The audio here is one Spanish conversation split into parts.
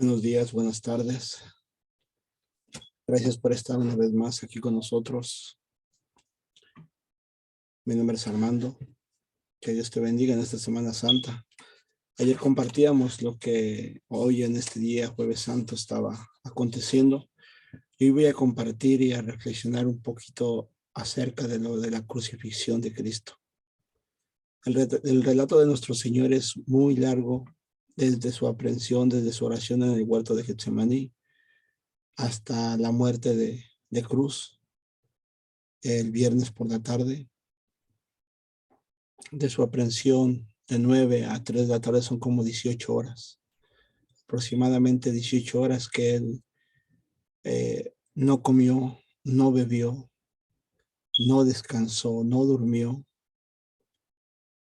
Buenos días, buenas tardes. Gracias por estar una vez más aquí con nosotros. Mi nombre es Armando. Que Dios te bendiga en esta Semana Santa. Ayer compartíamos lo que hoy en este día, Jueves Santo, estaba aconteciendo. Y hoy voy a compartir y a reflexionar un poquito acerca de lo de la crucifixión de Cristo. El relato de nuestro Señor es muy largo, desde su aprehensión, desde su oración en el huerto de Getsemaní, hasta la muerte de cruz, el viernes por la tarde. De su aprehensión de 9 a 3 de la tarde son como 18 horas. Aproximadamente 18 horas que él no comió, no bebió, no descansó, no durmió.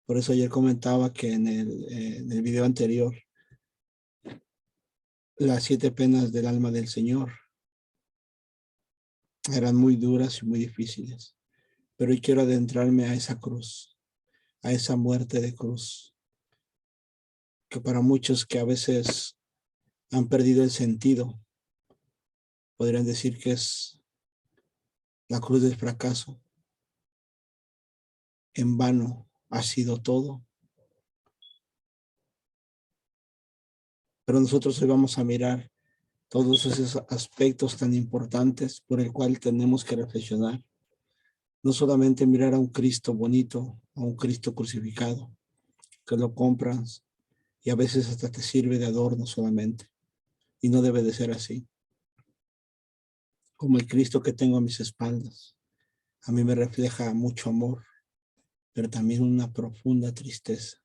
Por eso ayer comentaba que en el video anterior, las 7 penas del alma del Señor eran muy duras y muy difíciles. Pero hoy quiero adentrarme a esa cruz, a esa muerte de cruz, que para muchos que a veces han perdido el sentido, podrían decir que es la cruz del fracaso. En vano ha sido todo. Pero nosotros hoy vamos a mirar todos esos aspectos tan importantes por el cual tenemos que reflexionar. No solamente mirar a un Cristo bonito, a un Cristo crucificado, que lo compras y a veces hasta te sirve de adorno solamente. Y no debe de ser así. Como el Cristo que tengo a mis espaldas. A mí me refleja mucho amor, pero también una profunda tristeza.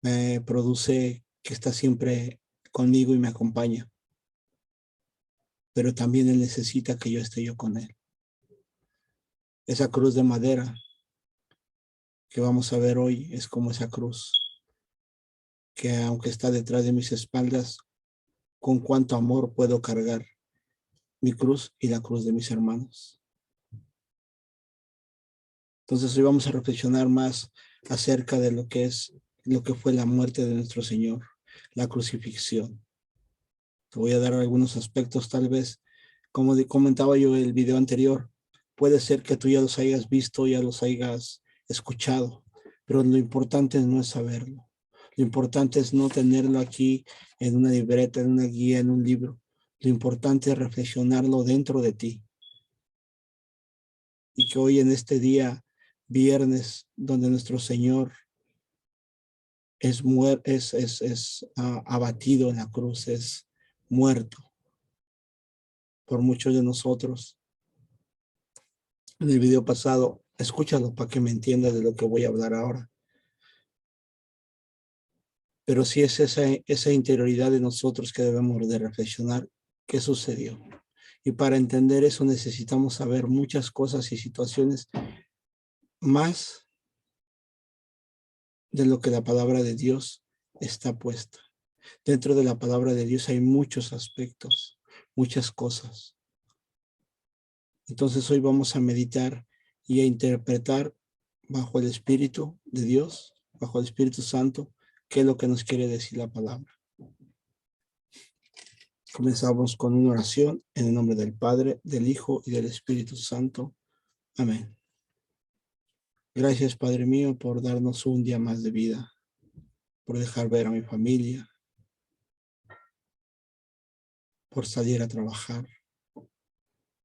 Me produce que está siempre conmigo y me acompaña. Pero también Él necesita que yo esté yo con Él. Esa cruz de madera que vamos a ver hoy es como esa cruz, que aunque está detrás de mis espaldas, con cuánto amor puedo cargar mi cruz y la cruz de mis hermanos. Entonces hoy vamos a reflexionar más acerca de lo que fue la muerte de nuestro Señor, la crucifixión. Te voy a dar algunos aspectos, tal vez, como comentaba yo en el video anterior, puede ser que tú ya los hayas visto, ya los hayas escuchado, pero lo importante no es saberlo. Lo importante es no tenerlo aquí en una libreta, en una guía, en un libro. Lo importante es reflexionarlo dentro de ti. Y que hoy en este día, viernes, donde nuestro Señor es abatido en la cruz, es muerto por muchos de nosotros. En el video pasado, escúchalo para que me entiendas de lo que voy a hablar ahora. Pero sí es esa interioridad de nosotros que debemos de reflexionar qué sucedió. Y para entender eso necesitamos saber muchas cosas y situaciones más de lo que la palabra de Dios está puesta. Dentro de la palabra de Dios hay muchos aspectos, muchas cosas. Entonces hoy vamos a meditar y a interpretar bajo el Espíritu de Dios, bajo el Espíritu Santo, qué es lo que nos quiere decir la palabra. Comenzamos con una oración en el nombre del Padre, del Hijo y del Espíritu Santo. Amén. Gracias, Padre mío, por darnos un día más de vida, por dejar ver a mi familia, por salir a trabajar,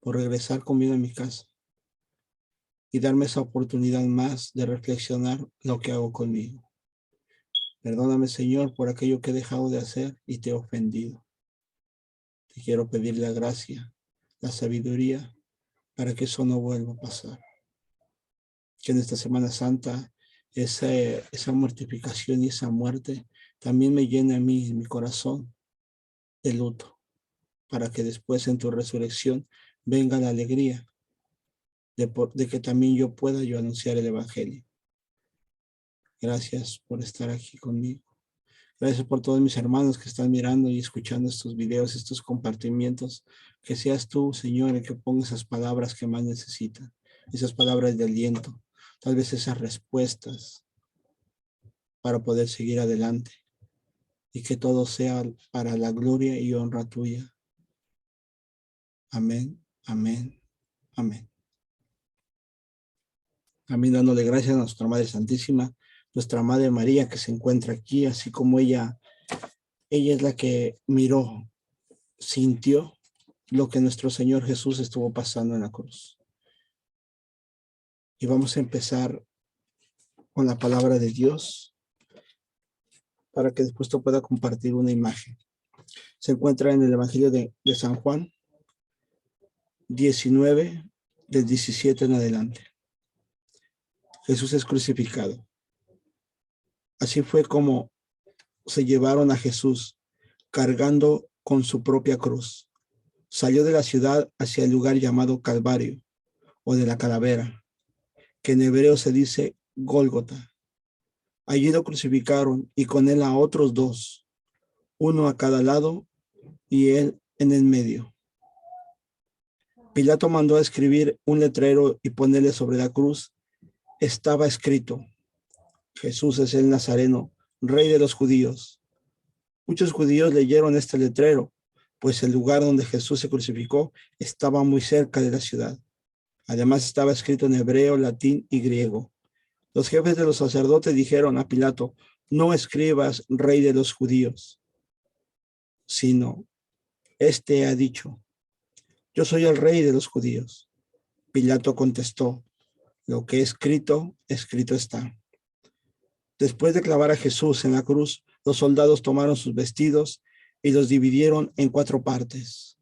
por regresar conmigo a mi casa y darme esa oportunidad más de reflexionar lo que hago conmigo. Perdóname, Señor, por aquello que he dejado de hacer y te he ofendido. Te quiero pedir la gracia, la sabiduría, para que eso no vuelva a pasar. Que en esta Semana Santa esa mortificación y esa muerte también me llene a mí, mi corazón, de luto, para que después en tu resurrección venga la alegría de que también yo pueda anunciar el Evangelio. Gracias por estar aquí conmigo. Gracias por todos mis hermanos que están mirando y escuchando estos videos, estos compartimientos. Que seas tú, Señor, el que ponga esas palabras que más necesitan, esas palabras de aliento, tal vez esas respuestas para poder seguir adelante. y que todo sea para la gloria y honra tuya. Amén, amén, amén. También dándole gracias a nuestra Madre Santísima, nuestra Madre María que se encuentra aquí, así como ella es la que miró, sintió lo que nuestro Señor Jesús estuvo pasando en la cruz. Y vamos a empezar con la palabra de Dios para que después te pueda compartir una imagen. Se encuentra en el Evangelio de San Juan 19, del 17 en adelante. Jesús es crucificado. Así fue como se llevaron a Jesús cargando con su propia cruz. Salió de la ciudad hacia el lugar llamado Calvario o de la calavera, que en hebreo se dice Gólgota. Allí lo crucificaron y con él a otros dos, uno a cada lado y él en el medio. Pilato mandó a escribir un letrero y ponerle sobre la cruz. Estaba escrito: Jesús es el Nazareno, Rey de los judíos. Muchos judíos leyeron este letrero, pues el lugar donde Jesús se crucificó estaba muy cerca de la ciudad. Además estaba escrito en hebreo, latín y griego. Los jefes de los sacerdotes dijeron a Pilato: no escribas Rey de los judíos, sino este ha dicho: yo soy el Rey de los judíos. Pilato contestó: lo que escrito, escrito está. Después de clavar a Jesús en la cruz, los soldados tomaron sus vestidos y los dividieron en 4 partes,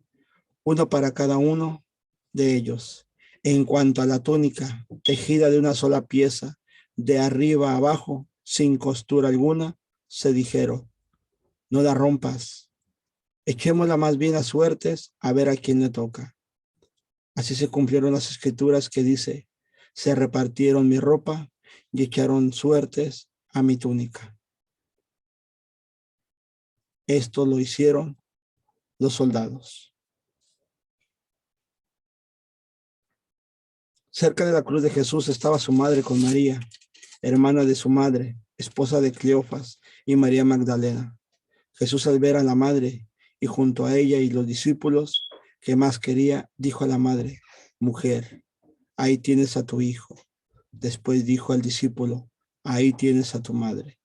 uno para cada uno de ellos. En cuanto a la túnica, tejida de una sola pieza, de arriba a abajo, sin costura alguna, se dijeron: no la rompas, echémosla más bien a suertes a ver a quién le toca. Así se cumplieron las escrituras que dice: se repartieron mi ropa y echaron suertes a mi túnica. Esto lo hicieron los soldados. Cerca de la cruz de Jesús estaba su madre con María, hermana de su madre, esposa de Cleofas, y María Magdalena. Jesús, al ver a la madre y junto a ella y los discípulos que más quería, dijo a la madre: mujer, ahí tienes a tu hijo. Después dijo al discípulo: ahí tienes a tu madre.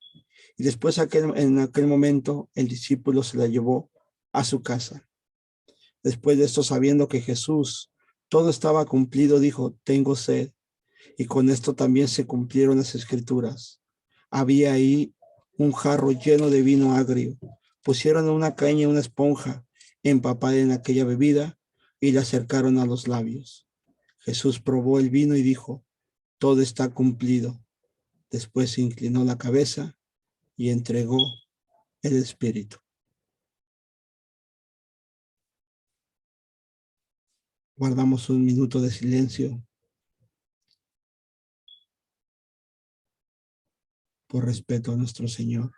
Y después en aquel momento el discípulo se la llevó a su casa. Después de esto, sabiendo que Jesús todo estaba cumplido, dijo: tengo sed. Y con esto también se cumplieron las escrituras. Había ahí un jarro lleno de vino agrio. Pusieron una caña y una esponja empapada en aquella bebida y la acercaron a los labios. Jesús probó el vino y dijo: todo está cumplido. Después se inclinó la cabeza y entregó el espíritu. Guardamos un minuto de silencio por respeto a nuestro Señor.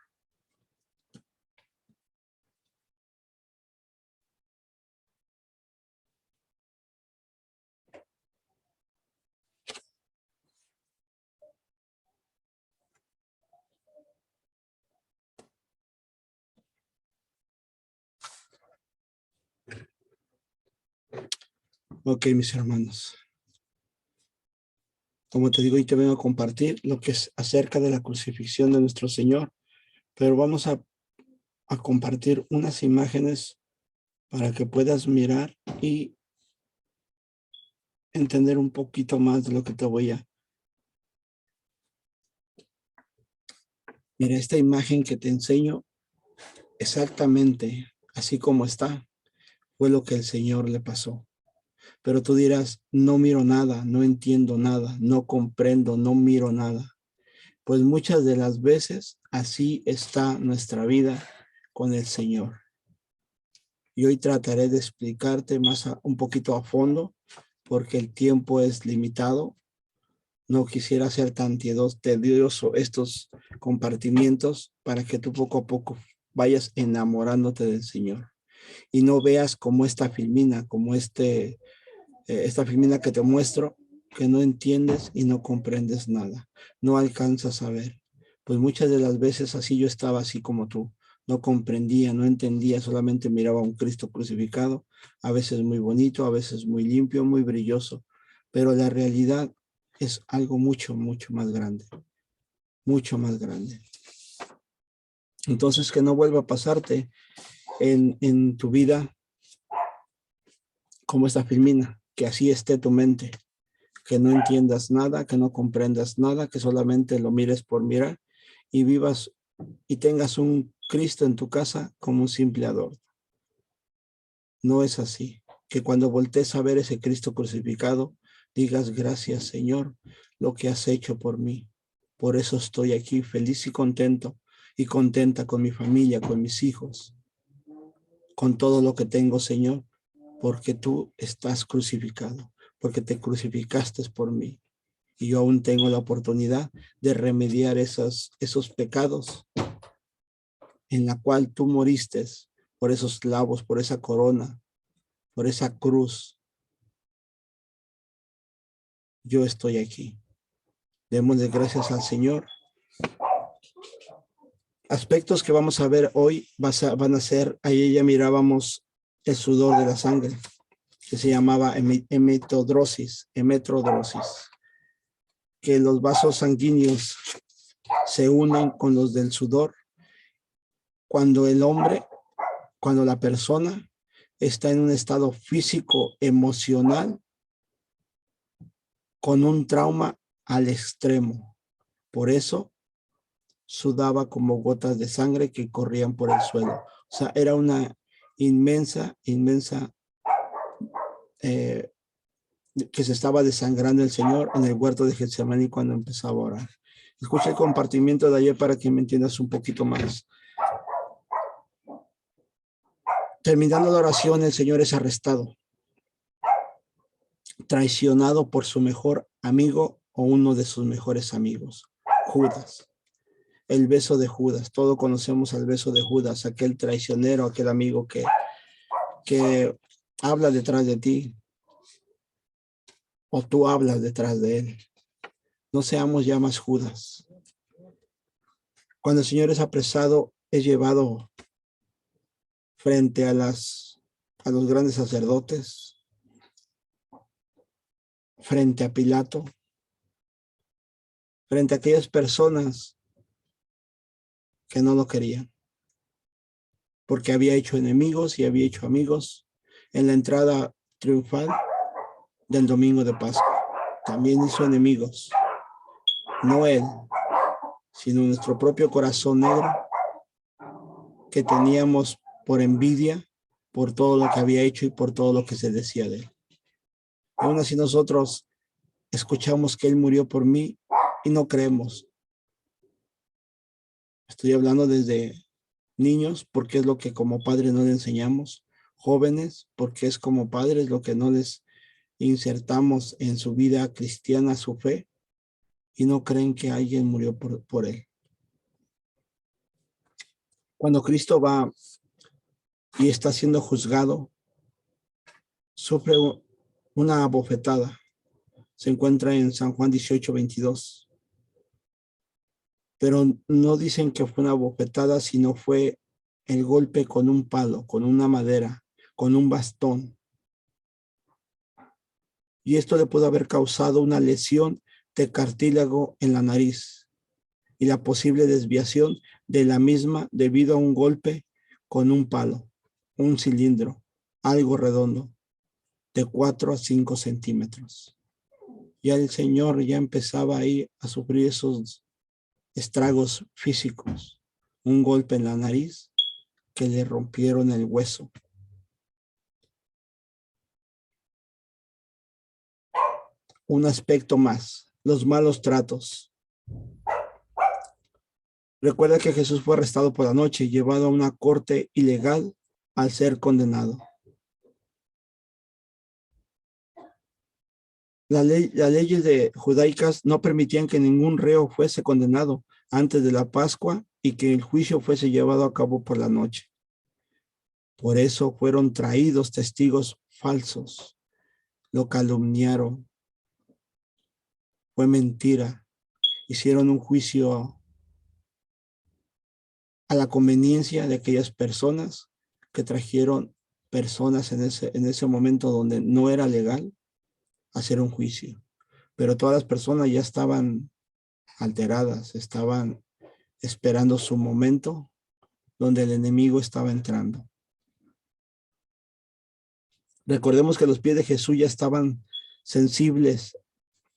Ok, mis hermanos. Como te digo, hoy te vengo a compartir lo que es acerca de la crucifixión de nuestro Señor, pero vamos a compartir unas imágenes para que puedas mirar y entender un poquito más de lo que te voy a... Mira, esta imagen que te enseño, exactamente así como está, fue lo que el Señor le pasó. Pero tú dirás: no miro nada, no entiendo nada, no comprendo, no miro nada. Pues muchas de las veces así está nuestra vida con el Señor. Y hoy trataré de explicarte un poquito a fondo, porque el tiempo es limitado. No quisiera ser tan tedioso estos compartimientos para que tú poco a poco vayas enamorándote del Señor y no veas como esta filmina, esta filmina que te muestro, que no entiendes y no comprendes nada, no alcanzas a ver. Pues muchas de las veces así yo estaba, así como tú, no comprendía, no entendía, solamente miraba a un Cristo crucificado, a veces muy bonito, a veces muy limpio, muy brilloso, pero la realidad es algo mucho, mucho más grande, mucho más grande. Entonces, que no vuelva a pasarte en tu vida como esta Filmina, que así esté tu mente, que no entiendas nada, que no comprendas nada, que solamente lo mires por mirar y vivas y tengas un Cristo en tu casa como un simple adorno. No es así. Que cuando voltees a ver ese Cristo crucificado, digas gracias, Señor, lo que has hecho por mí. Por eso estoy aquí feliz y contenta con mi familia, con mis hijos, con todo lo que tengo, Señor, porque tú estás crucificado, porque te crucificaste por mí. Y yo aún tengo la oportunidad de remediar esos pecados en la cual tú moriste por esos clavos, por esa corona, por esa cruz. Yo estoy aquí. Démosle gracias al Señor. Aspectos que vamos a ver hoy van a ser, ahí ya mirábamos el sudor de la sangre, que se llamaba hematodrosis, que los vasos sanguíneos se unen con los del sudor cuando cuando la persona está en un estado físico, emocional, con un trauma al extremo. Por eso sudaba como gotas de sangre que corrían por el suelo. O sea, era una inmensa que se estaba desangrando el Señor en el huerto de Getsemaní cuando empezaba a orar. Escucha el compartimiento de ayer para que me entiendas un poquito más. Terminando la oración, el Señor es arrestado, traicionado por su mejor amigo o uno de sus mejores amigos, Judas. El beso de Judas, todos conocemos al beso de Judas, aquel traicionero, aquel amigo que habla detrás de ti o tú hablas detrás de él. No seamos ya más Judas. Cuando el Señor es apresado, es llevado frente a los grandes sacerdotes, frente a Pilato, frente a aquellas personas que no lo querían, porque había hecho enemigos y había hecho amigos en la entrada triunfal del domingo de Pascua. También hizo enemigos, no él, sino nuestro propio corazón negro que teníamos por envidia, por todo lo que había hecho y por todo lo que se decía de él. Aún así nosotros escuchamos que él murió por mí y no creemos. Estoy hablando desde niños, porque es lo que como padres no le enseñamos. Jóvenes, porque es como padres lo que no les insertamos en su vida cristiana, su fe, y no creen que alguien murió por él. Cuando Cristo va y está siendo juzgado, sufre una bofetada. Se encuentra en San Juan 18:22. Pero no dicen que fue una bofetada, sino fue el golpe con un palo, con una madera, con un bastón. Y esto le pudo haber causado una lesión de cartílago en la nariz y la posible desviación de la misma debido a un golpe con un palo, un cilindro, algo redondo, de 4 a 5 centímetros. Ya el Señor ya empezaba ahí a sufrir esos estragos físicos, un golpe en la nariz que le rompieron el hueso. Un aspecto más, los malos tratos. Recuerda que Jesús fue arrestado por la noche y llevado a una corte ilegal al ser condenado. Las leyes judaicas no permitían que ningún reo fuese condenado antes de la Pascua y que el juicio fuese llevado a cabo por la noche. Por eso fueron traídos testigos falsos, lo calumniaron, fue mentira, hicieron un juicio a la conveniencia de aquellas personas que trajeron personas en ese momento donde no era legal hacer un juicio. Pero todas las personas ya estaban alteradas, estaban esperando su momento donde el enemigo estaba entrando. Recordemos que los pies de Jesús ya estaban sensibles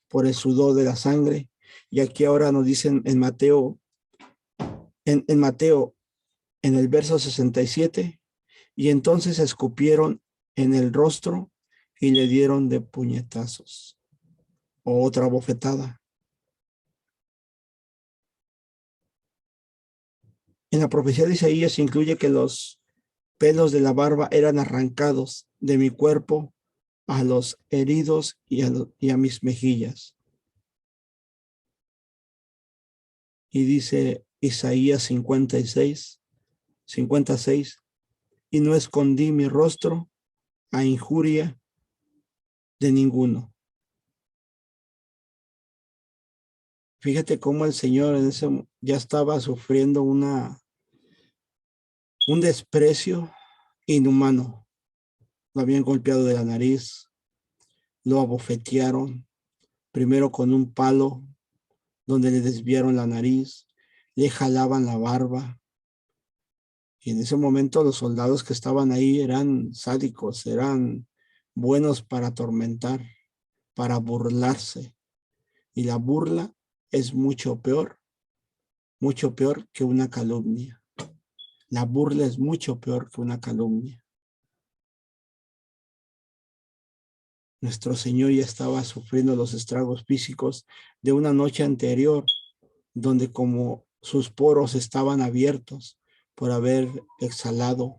por el sudor de la sangre. Y aquí ahora nos dicen en Mateo, en el verso 67, y entonces escupieron en el rostro y le dieron de puñetazos. O otra bofetada. En la profecía de Isaías incluye que los pelos de la barba eran arrancados de mi cuerpo a los heridos y a mis mejillas. Y dice Isaías 56, y no escondí mi rostro a injuria de ninguno. Fíjate cómo el Señor ya estaba sufriendo un desprecio inhumano. Lo habían golpeado de la nariz, lo abofetearon, primero con un palo donde le desviaron la nariz, le jalaban la barba. Y en ese momento los soldados que estaban ahí eran sádicos, eran buenos para atormentar, para burlarse. Y la burla es mucho peor que una calumnia. La burla es mucho peor que una calumnia. Nuestro Señor ya estaba sufriendo los estragos físicos de una noche anterior, donde como sus poros estaban abiertos por haber exhalado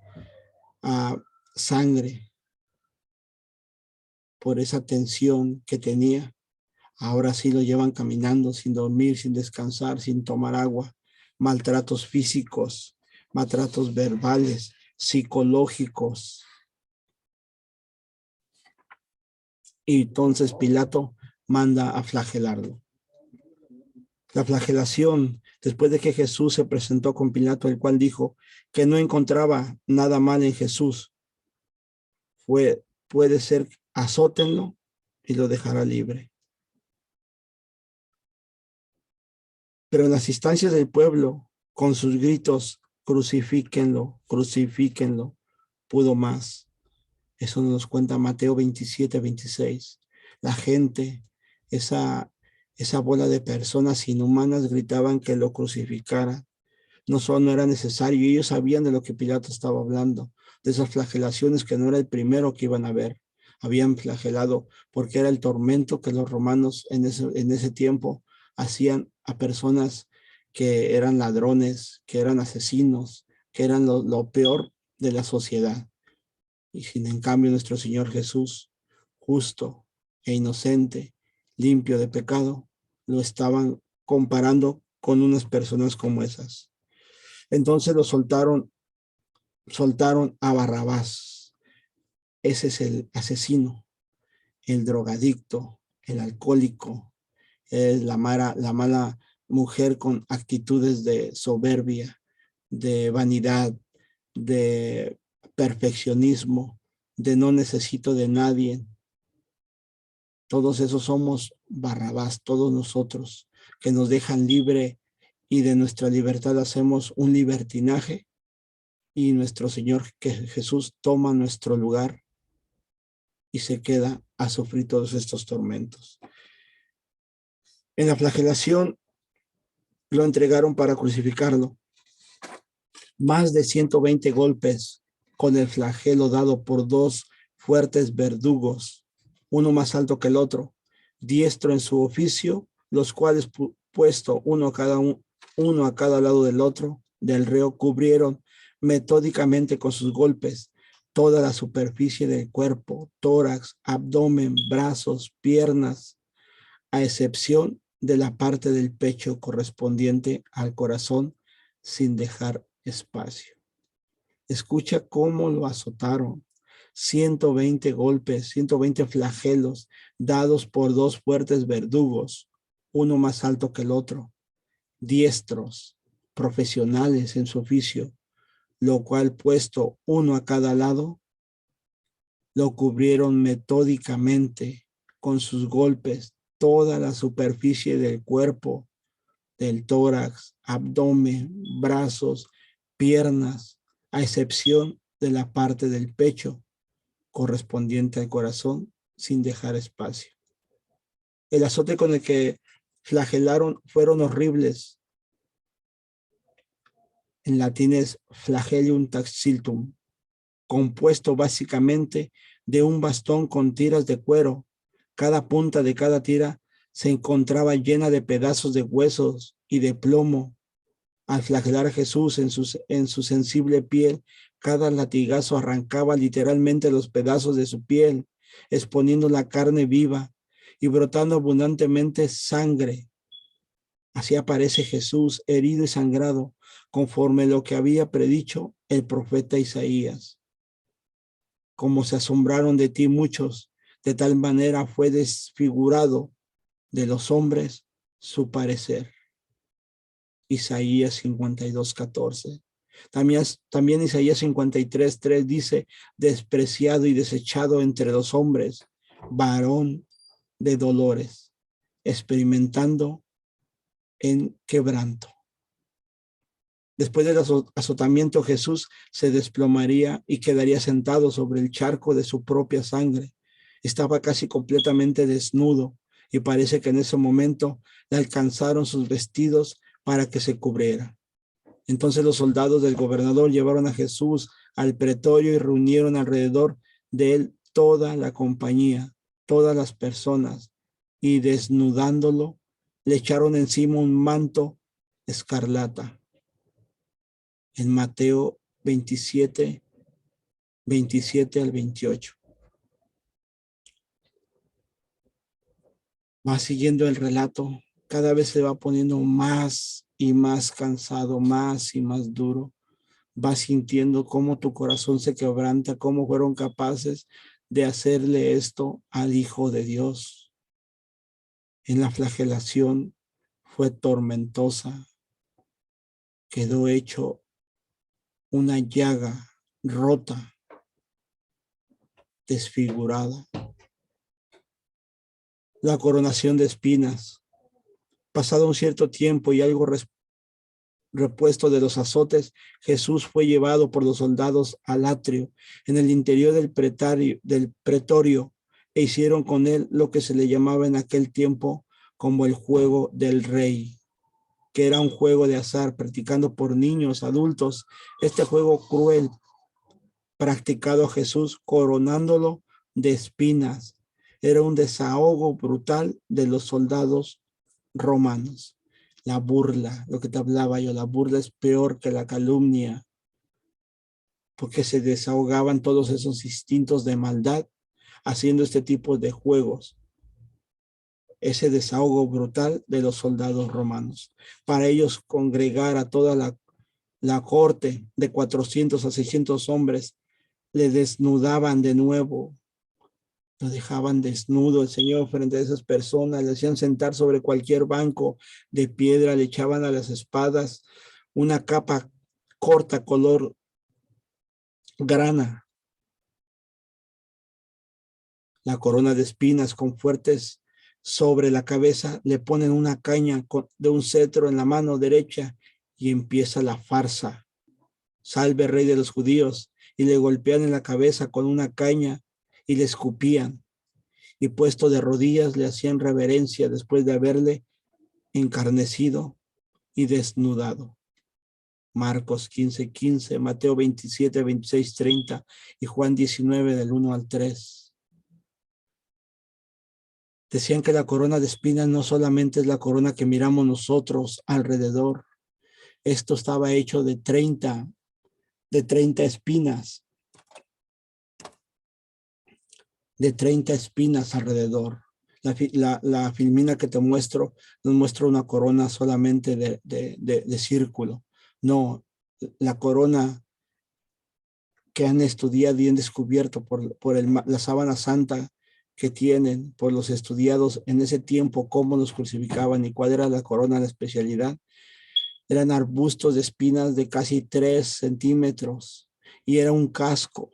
sangre, por esa tensión que tenía. Ahora sí lo llevan caminando sin dormir, sin descansar, sin tomar agua, maltratos físicos, maltratos verbales, psicológicos. Y entonces Pilato manda a flagelarlo. La flagelación, después de que Jesús se presentó con Pilato, el cual dijo que no encontraba nada mal en Jesús, puede ser azótenlo y lo dejará libre. Pero en las instancias del pueblo, con sus gritos, crucifíquenlo, crucifíquenlo, pudo más. Eso nos cuenta Mateo 27, 26. La gente, esa bola de personas inhumanas gritaban que lo crucificaran. No era necesario. Ellos sabían de lo que Pilato estaba hablando, de esas flagelaciones que no era el primero que iban a ver. Habían flagelado porque era el tormento que los romanos en ese tiempo hacían a personas que eran ladrones, que eran asesinos, que eran lo peor de la sociedad. Y sin en cambio nuestro Señor Jesús, justo e inocente, limpio de pecado, lo estaban comparando con unas personas como esas. Entonces lo soltaron a Barrabás. Ese es el asesino, el drogadicto, el alcohólico, es la mala mujer con actitudes de soberbia, de vanidad, de perfeccionismo, de no necesito de nadie. Todos esos somos Barrabás, todos nosotros, que nos dejan libre y de nuestra libertad hacemos un libertinaje, y nuestro Señor que Jesús toma nuestro lugar y se queda a sufrir todos estos tormentos. En la flagelación lo entregaron para crucificarlo. Más de 120 golpes con el flagelo dado por dos fuertes verdugos, uno más alto que el otro, diestro en su oficio, los cuales puesto uno a cada lado del otro, del reo, cubrieron metódicamente con sus golpes toda la superficie del cuerpo, tórax, abdomen, brazos, piernas, a excepción de la parte del pecho correspondiente al corazón, sin dejar espacio. Escucha cómo lo azotaron. 120 golpes, 120 flagelos dados por dos fuertes verdugos, uno más alto que el otro, diestros, profesionales en su oficio, lo cual puesto uno a cada lado, lo cubrieron metódicamente con sus golpes toda la superficie del cuerpo, del tórax, abdomen, brazos, piernas, a excepción de la parte del pecho correspondiente al corazón, sin dejar espacio. El azote con el que flagelaron fueron horribles. En latín es flagellum taxiltum, compuesto básicamente de un bastón con tiras de cuero. Cada punta de cada tira se encontraba llena de pedazos de huesos y de plomo. Al flagelar a Jesús en su sensible piel, cada latigazo arrancaba literalmente los pedazos de su piel, exponiendo la carne viva y brotando abundantemente sangre. Así aparece Jesús herido y sangrado, conforme lo que había predicho el profeta Isaías. Como se asombraron de ti muchos, de tal manera fue desfigurado de los hombres su parecer. Isaías 52:14. También Isaías 53:3 dice, despreciado y desechado entre los hombres, varón de dolores, experimentando en quebranto. Después del azotamiento, Jesús se desplomaría y quedaría sentado sobre el charco de su propia sangre. Estaba casi completamente desnudo y parece que en ese momento le alcanzaron sus vestidos para que se cubriera. Entonces los soldados del gobernador llevaron a Jesús al pretorio y reunieron alrededor de él toda la compañía, todas las personas, y desnudándolo, le echaron encima un manto escarlata. En Mateo 27, 27 al 28. Va siguiendo el relato, cada vez se va poniendo más y más cansado, más y más duro. Vas sintiendo cómo tu corazón se quebranta, cómo fueron capaces de hacerle esto al Hijo de Dios. En la flagelación fue tormentosa, quedó hecho una llaga rota, desfigurada. La coronación de espinas. Pasado un cierto tiempo y algo repuesto de los azotes, Jesús fue llevado por los soldados al atrio, en el interior del pretorio, e hicieron con él lo que se le llamaba en aquel tiempo como el juego del rey, que era un juego de azar practicado por niños, adultos. Este juego cruel practicado a Jesús, coronándolo de espinas, era un desahogo brutal de los soldados romanos. La burla, lo que te hablaba yo, la burla es peor que la calumnia, porque se desahogaban todos esos instintos de maldad haciendo este tipo de juegos. Ese desahogo brutal de los soldados romanos. Para ellos congregar a toda la corte de 400 a 600 hombres, le desnudaban de nuevo, lo dejaban desnudo el Señor frente a esas personas, le hacían sentar sobre cualquier banco de piedra, le echaban a las espadas una capa corta color grana, la corona de espinas con fuertes sobre la cabeza, le ponen una caña de un cetro en la mano derecha y empieza la farsa. Salve rey de los judíos, y le golpean en la cabeza con una caña y le escupían, y puesto de rodillas le hacían reverencia después de haberle encarnecido y desnudado. Marcos 15:15, Mateo 27, 26, 30 y Juan 19 del 1 al 3. Decían que la corona de espinas no solamente es la corona que miramos nosotros alrededor. Esto estaba hecho de 30 espinas, de 30 espinas alrededor. La filmina que te muestro nos muestra una corona solamente de círculo. No, la corona que han estudiado y han descubierto por la sábana santa que tienen, por los estudiados en ese tiempo, cómo los crucificaban y cuál era la corona, la especialidad. Eran arbustos de espinas de casi 3 centímetros y era un casco,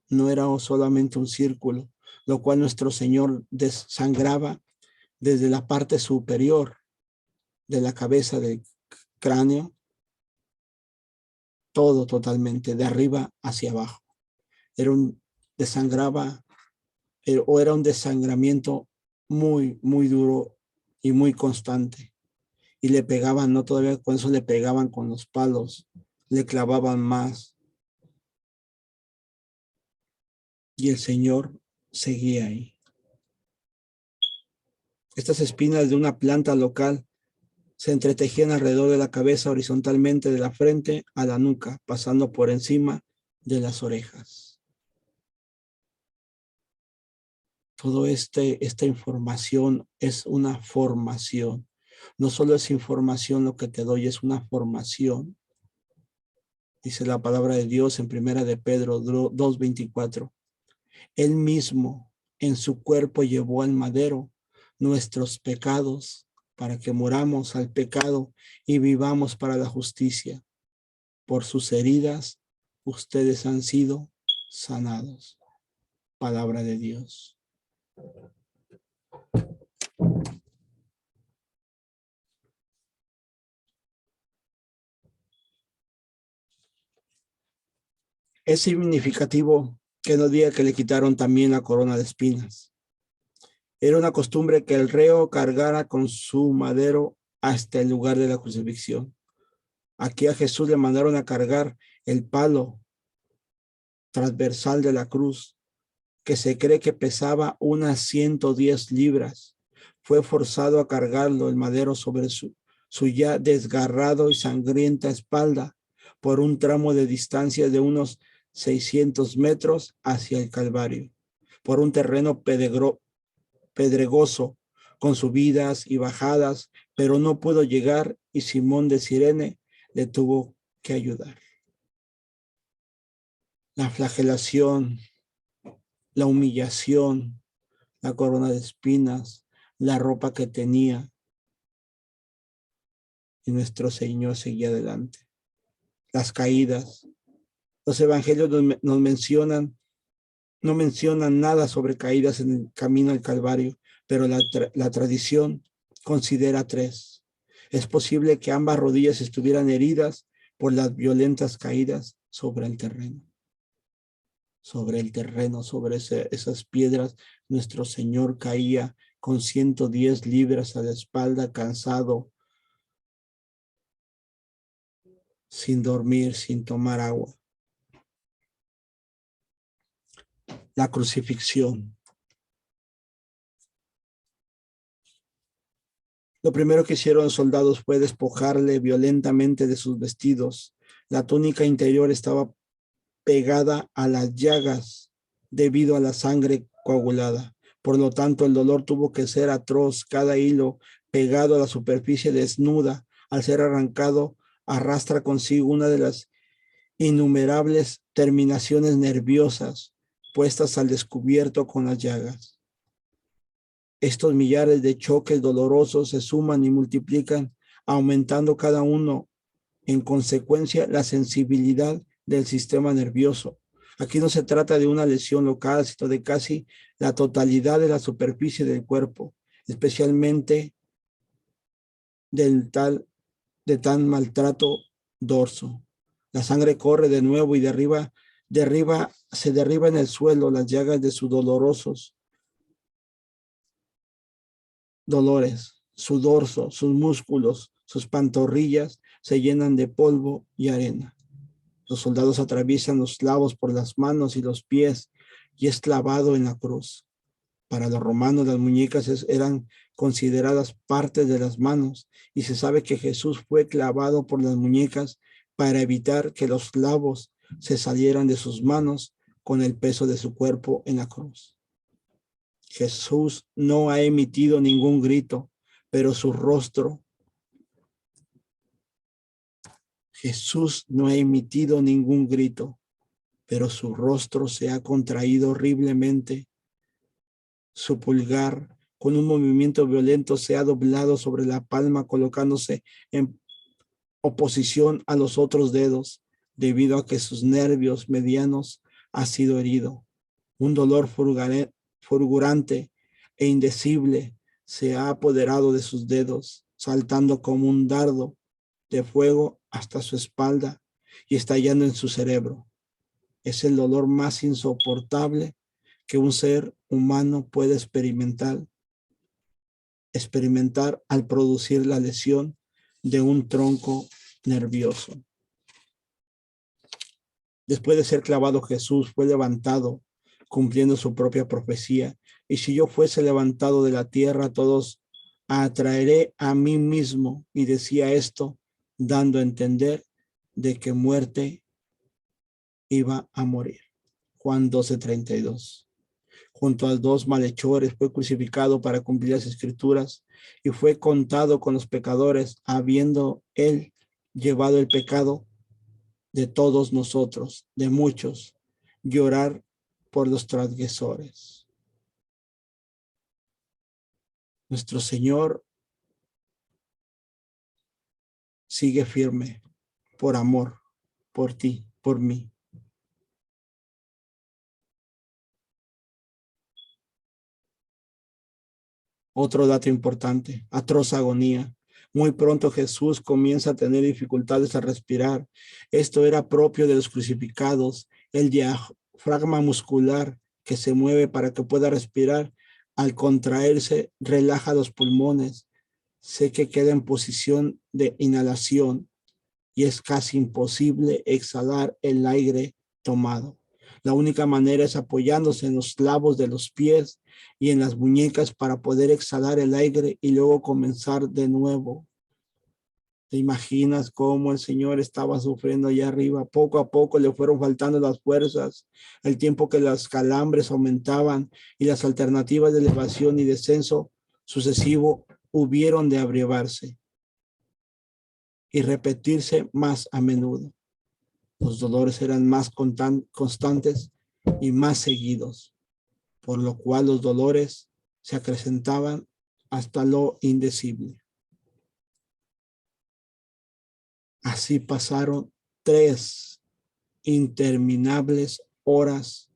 no era solamente un círculo, lo cual nuestro Señor desangraba desde la parte superior de la cabeza del cráneo, todo totalmente, de arriba hacia abajo. Desangraba, o era un desangramiento muy, muy duro y muy constante. Y le pegaban, no todavía con eso, le pegaban con los palos, le clavaban más. Y el Señor seguía ahí. Estas espinas de una planta local se entretejían alrededor de la cabeza horizontalmente de la frente a la nuca, pasando por encima de las orejas. Todo esta información es una formación. No solo es información lo que te doy, es una formación. Dice la palabra de Dios en Primera de Pedro 2:24. Él mismo en su cuerpo llevó al madero nuestros pecados para que moramos al pecado y vivamos para la justicia. Por sus heridas, ustedes han sido sanados. Palabra de Dios. Es significativo que no diga que le quitaron también la corona de espinas. Era una costumbre que el reo cargara con su madero hasta el lugar de la crucifixión. Aquí a Jesús le mandaron a cargar el palo transversal de la cruz, que se cree que pesaba unas 110 libras. Fue forzado a cargarlo el madero sobre su ya desgarrado y sangrienta espalda por un tramo de distancia de unos 600 metros hacia el Calvario, por un terreno pedregoso, con subidas y bajadas, pero no pudo llegar y Simón de Cirene le tuvo que ayudar. La flagelación, la humillación, la corona de espinas, la ropa que tenía, y nuestro Señor seguía adelante. Las caídas. Los evangelios nos mencionan, no mencionan nada sobre caídas en el camino al Calvario, pero la tradición considera 3. Es posible que ambas rodillas estuvieran heridas por las violentas caídas sobre el terreno. Sobre el terreno, sobre esas piedras, nuestro Señor caía con 110 libras a la espalda, cansado, sin dormir, sin tomar agua. La crucifixión. Lo primero que hicieron los soldados fue despojarle violentamente de sus vestidos. La túnica interior estaba pegada a las llagas debido a la sangre coagulada. Por lo tanto, el dolor tuvo que ser atroz. Cada hilo pegado a la superficie desnuda, al ser arrancado, arrastra consigo una de las innumerables terminaciones nerviosas puestas al descubierto con las llagas. Estos millares de choques dolorosos se suman y multiplican, aumentando cada uno en consecuencia la sensibilidad del sistema nervioso. Aquí no se trata de una lesión local, sino de casi la totalidad de la superficie del cuerpo, especialmente de tan maltrato dorso. La sangre corre de nuevo y se derriba en el suelo las llagas de sus dolorosos dolores. Su dorso, sus músculos, sus pantorrillas se llenan de polvo y arena. Los soldados atraviesan los clavos por las manos y los pies y es clavado en la cruz. Para los romanos las muñecas eran consideradas partes de las manos y se sabe que Jesús fue clavado por las muñecas para evitar que los clavos se salieran de sus manos con el peso de su cuerpo en la cruz. Jesús no ha emitido ningún grito, pero su rostro, Jesús no ha emitido ningún grito, pero su rostro se ha contraído horriblemente. Su pulgar, con un movimiento violento, se ha doblado sobre la palma, colocándose en oposición a los otros dedos, debido a que sus nervios medianos ha sido herido. Un dolor fulgurante e indecible se ha apoderado de sus dedos, saltando como un dardo de fuego hasta su espalda y estallando en su cerebro. Es el dolor más insoportable que un ser humano puede experimentar al producir la lesión de un tronco nervioso. Después de ser clavado, Jesús fue levantado, cumpliendo su propia profecía. Y si yo fuese levantado de la tierra, todos atraeré a mí mismo. Y decía esto, dando a entender de que muerte iba a morir. Juan 12:32. Junto a dos malhechores fue crucificado para cumplir las escrituras y fue contado con los pecadores, habiendo él llevado el pecado de todos nosotros, de muchos, llorar por los transgresores. Nuestro Señor sigue firme por amor, por ti, por mí. Otro dato importante, atroz agonía. Muy pronto Jesús comienza a tener dificultades a respirar. Esto era propio de los crucificados. El diafragma muscular que se mueve para que pueda respirar, al contraerse, relaja los pulmones. Sé que queda en posición de inhalación y es casi imposible exhalar el aire tomado. La única manera es apoyándose en los clavos de los pies y en las muñecas para poder exhalar el aire y luego comenzar de nuevo. ¿Te imaginas cómo el Señor estaba sufriendo allá arriba? Poco a poco le fueron faltando las fuerzas, el tiempo que las calambres aumentaban y las alternativas de elevación y descenso sucesivo hubieron de abrevarse y repetirse más a menudo. Los dolores eran más constantes y más seguidos, por lo cual los dolores se acrecentaban hasta lo indecible. Así pasaron 3 interminables horas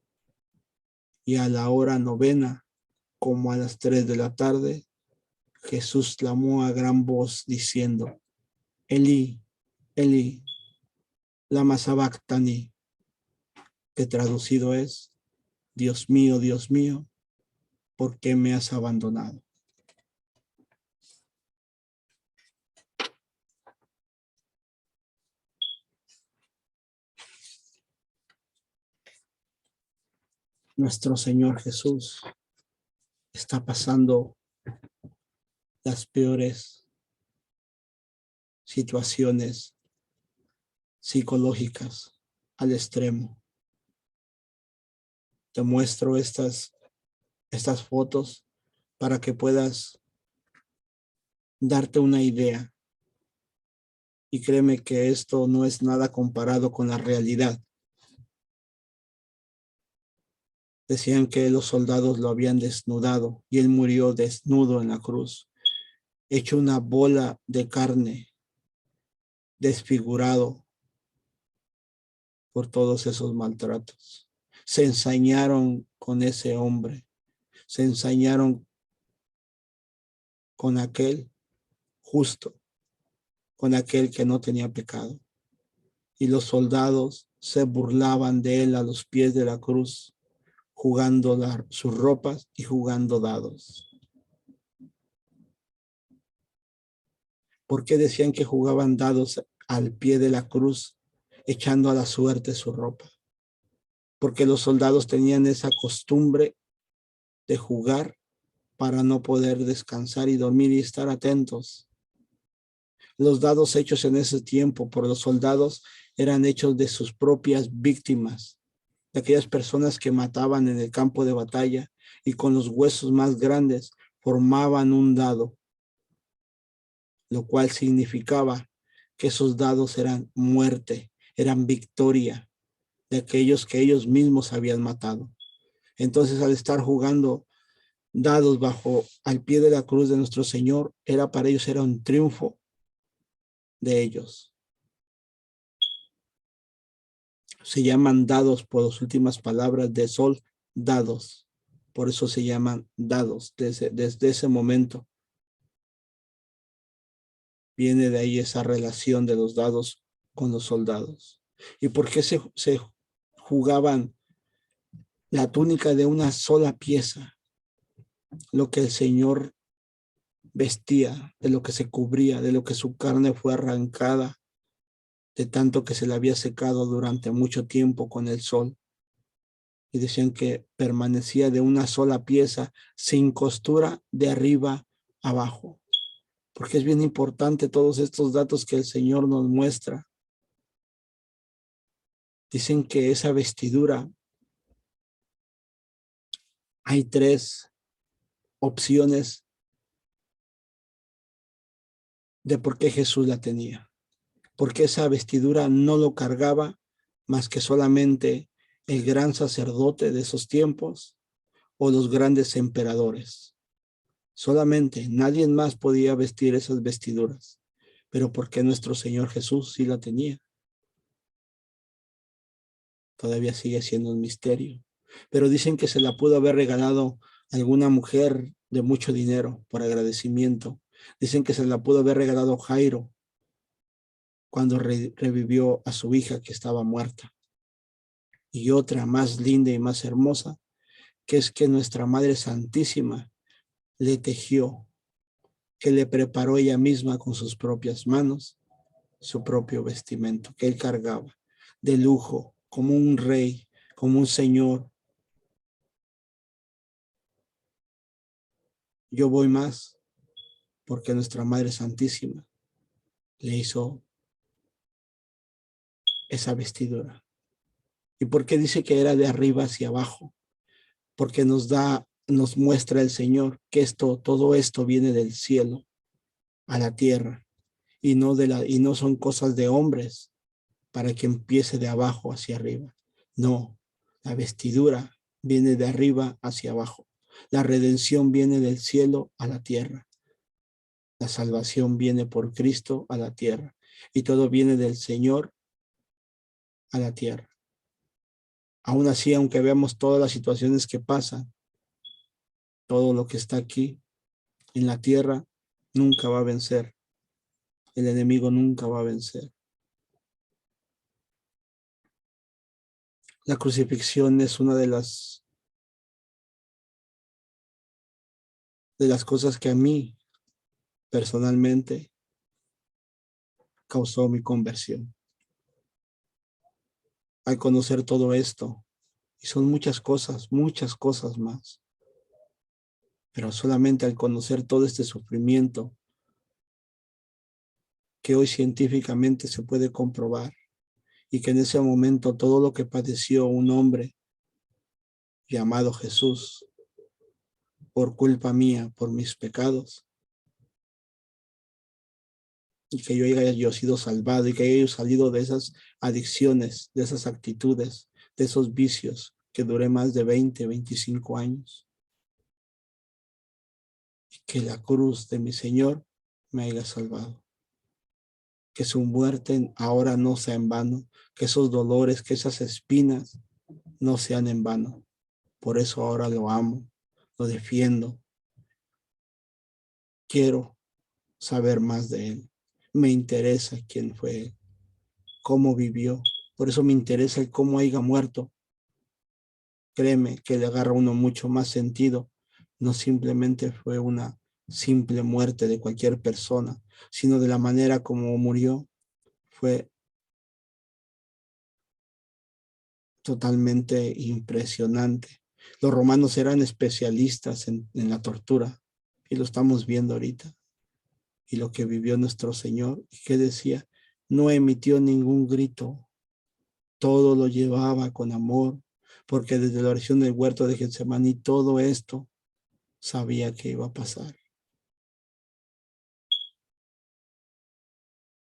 y a la hora 9, como a las 3 de la tarde, Jesús clamó a gran voz diciendo, Elí, Elí, lama sabactani, que traducido es, Dios mío, ¿por qué me has abandonado? Nuestro Señor Jesús está pasando las peores situaciones psicológicas al extremo. Te muestro estas fotos para que puedas darte una idea. Y créeme que esto no es nada comparado con la realidad. Decían que los soldados lo habían desnudado y él murió desnudo en la cruz, hecho una bola de carne, desfigurado por todos esos maltratos. Se ensañaron con ese hombre, se ensañaron con aquel justo, con aquel que no tenía pecado. Y los soldados se burlaban de él a los pies de la cruz, jugando sus ropas y jugando dados. ¿Por qué decían que jugaban dados al pie de la cruz, echando a la suerte su ropa? Porque los soldados tenían esa costumbre de jugar para no poder descansar y dormir y estar atentos. Los dados hechos en ese tiempo por los soldados eran hechos de sus propias víctimas, de aquellas personas que mataban en el campo de batalla y con los huesos más grandes formaban un dado, lo cual significaba que esos dados eran muerte, eran victoria de aquellos que ellos mismos habían matado. Entonces, al estar jugando dados bajo al pie de la cruz de nuestro Señor, para ellos era un triunfo de ellos. Se llaman dados por las últimas palabras de sol, dados. Por eso se llaman dados. Desde ese momento viene de ahí esa relación de los dados con los soldados. ¿Y por qué se jugaban la túnica de una sola pieza? Lo que el Señor vestía, de lo que se cubría, de lo que su carne fue arrancada, de tanto que se le había secado durante mucho tiempo con el sol. Y decían que permanecía de una sola pieza, sin costura, de arriba abajo. Porque es bien importante todos estos datos que el Señor nos muestra. Dicen que esa vestidura, hay 3 opciones de por qué Jesús la tenía. Porque esa vestidura no lo cargaba más que solamente el gran sacerdote de esos tiempos o los grandes emperadores. Solamente nadie más podía vestir esas vestiduras. Pero ¿por qué nuestro Señor Jesús sí la tenía? Todavía sigue siendo un misterio. Pero dicen que se la pudo haber regalado a alguna mujer de mucho dinero por agradecimiento. Dicen que se la pudo haber regalado Jairo cuando revivió a su hija que estaba muerta. Y otra más linda y más hermosa, que es que nuestra Madre Santísima le tejió, que le preparó ella misma con sus propias manos su propio vestimento que él cargaba de lujo, como un rey, como un señor. Yo voy más porque nuestra Madre Santísima le hizo esa vestidura. ¿Y por qué dice que era de arriba hacia abajo? Porque nos muestra el Señor que todo esto viene del cielo a la tierra y no son cosas de hombres para que empiece de abajo hacia arriba. No, la vestidura viene de arriba hacia abajo. La redención viene del cielo a la tierra. La salvación viene por Cristo a la tierra. Y todo viene del Señor a la tierra. Aún así, aunque veamos todas las situaciones que pasan, todo lo que está aquí en la tierra nunca va a vencer. El enemigo nunca va a vencer. La crucifixión es una de las cosas que a mí personalmente causó mi conversión. Al conocer todo esto, y son muchas cosas más, pero solamente al conocer todo este sufrimiento que hoy científicamente se puede comprobar, y que en ese momento todo lo que padeció un hombre llamado Jesús por culpa mía, por mis pecados, y que yo haya sido salvado y que haya salido de esas adicciones, de esas actitudes, de esos vicios que duré más de 20, 25 años. Y que la cruz de mi Señor me haya salvado. Que su muerte ahora no sea en vano, que esos dolores, que esas espinas no sean en vano. Por eso ahora lo amo, lo defiendo. Quiero saber más de él. Me interesa quién fue él, cómo vivió. Por eso me interesa el cómo haya muerto. Créeme que le agarra a uno mucho más sentido. No simplemente fue una simple muerte de cualquier persona, sino de la manera como murió. Fue totalmente impresionante. Los romanos eran especialistas en la tortura y lo estamos viendo ahorita. Y lo que vivió nuestro Señor, que decía, no emitió ningún grito, todo lo llevaba con amor, porque desde la oración del huerto de Getsemaní todo esto sabía que iba a pasar.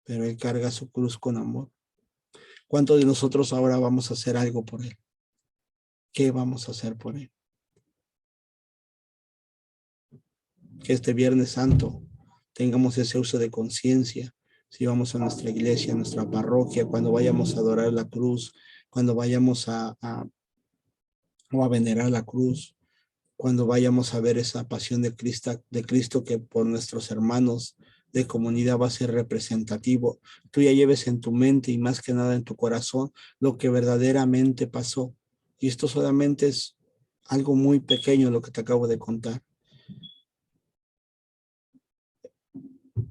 Pero Él carga su cruz con amor. ¿Cuántos de nosotros ahora vamos a hacer algo por Él? ¿Qué vamos a hacer por Él? Que este Viernes Santo tengamos ese uso de conciencia. Si vamos a nuestra iglesia, a nuestra parroquia, cuando vayamos a adorar la cruz, cuando vayamos o a venerar la cruz, cuando vayamos a ver esa pasión de Cristo que por nuestros hermanos de comunidad va a ser representativo. Tú ya lleves en tu mente y más que nada en tu corazón lo que verdaderamente pasó. Y esto solamente es algo muy pequeño lo que te acabo de contar.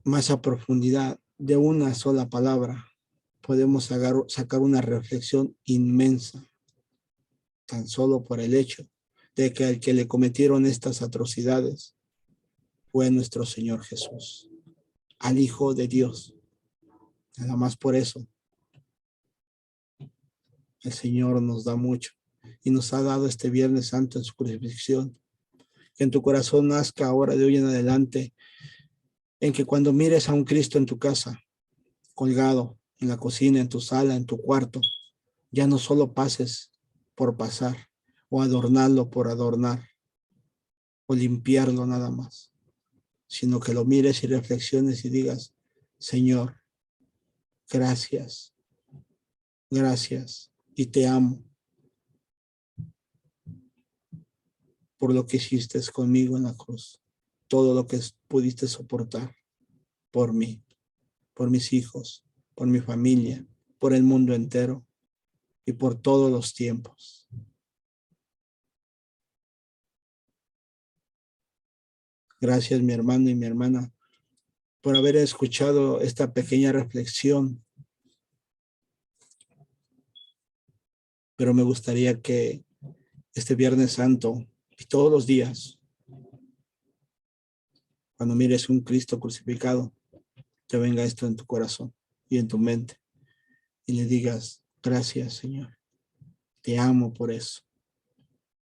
Más a profundidad de una sola palabra, podemos sacar una reflexión inmensa, tan solo por el hecho de que al que le cometieron estas atrocidades fue nuestro Señor Jesús, al Hijo de Dios. Nada más por eso, el Señor nos da mucho y nos ha dado este Viernes Santo en su crucifixión. Que en tu corazón nazca ahora de hoy en adelante, en que cuando mires a un Cristo en tu casa, colgado en la cocina, en tu sala, en tu cuarto, ya no solo pases por pasar o adornarlo por adornar o limpiarlo nada más, sino que lo mires y reflexiones y digas, Señor, gracias, gracias y te amo por lo que hiciste conmigo en la cruz, todo lo que pudiste soportar por mí, por mis hijos, por mi familia, por el mundo entero y por todos los tiempos. Gracias, mi hermano y mi hermana, por haber escuchado esta pequeña reflexión. Pero me gustaría que este Viernes Santo y todos los días, cuando mires un Cristo crucificado, te venga esto en tu corazón y en tu mente y le digas, gracias, Señor, te amo por eso.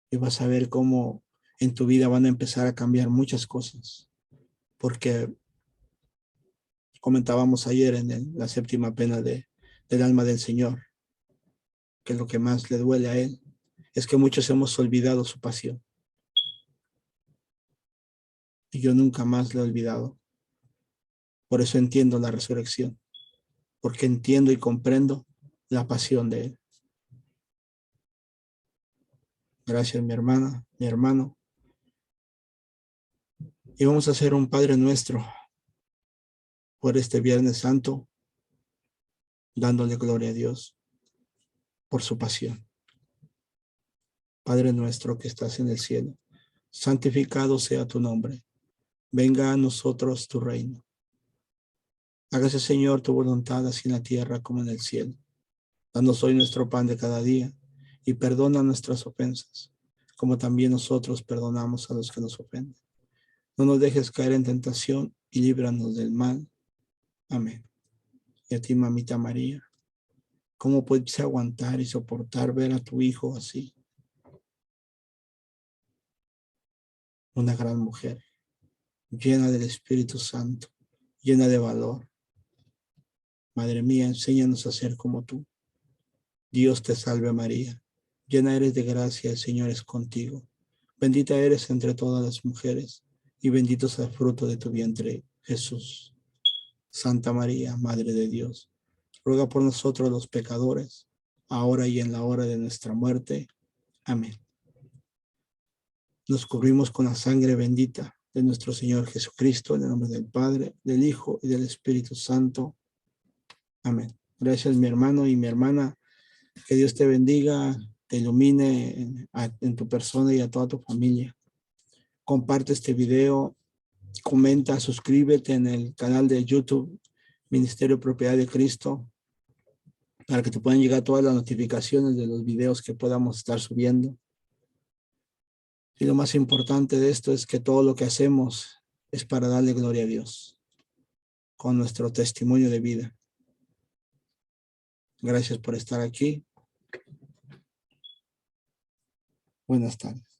Y vas a ver cómo en tu vida van a empezar a cambiar muchas cosas, porque comentábamos ayer en la séptima pena del alma del Señor, que lo que más le duele a Él es que muchos hemos olvidado su pasión. Y yo nunca más lo he olvidado. Por eso entiendo la resurrección, porque entiendo y comprendo la pasión de Él. Gracias, mi hermana, mi hermano. Y vamos a hacer un Padre Nuestro por este Viernes Santo, dándole gloria a Dios por su pasión. Padre nuestro que estás en el cielo, santificado sea tu nombre. Venga a nosotros tu reino. Hágase, Señor, tu voluntad, así en la tierra como en el cielo. Danos hoy nuestro pan de cada día y perdona nuestras ofensas, como también nosotros perdonamos a los que nos ofenden. No nos dejes caer en tentación y líbranos del mal. Amén. Y a ti, mamita María, ¿cómo puedes aguantar y soportar ver a tu hijo así? Una gran mujer, llena del Espíritu Santo, llena de valor. Madre mía, enséñanos a ser como tú. Dios te salve María, llena eres de gracia, el Señor es contigo. Bendita eres entre todas las mujeres, y bendito es el fruto de tu vientre, Jesús. Santa María, Madre de Dios, ruega por nosotros los pecadores, ahora y en la hora de nuestra muerte. Amén. Nos cubrimos con la sangre bendita de nuestro Señor Jesucristo, en el nombre del Padre, del Hijo y del Espíritu Santo. Amén. Gracias, mi hermano y mi hermana. Que Dios te bendiga, te ilumine en tu persona y a toda tu familia. Comparte este video, comenta, suscríbete en el canal de YouTube Ministerio Propiedad de Cristo para que te puedan llegar todas las notificaciones de los videos que podamos estar subiendo. Y lo más importante de esto es que todo lo que hacemos es para darle gloria a Dios con nuestro testimonio de vida. Gracias por estar aquí. Buenas tardes.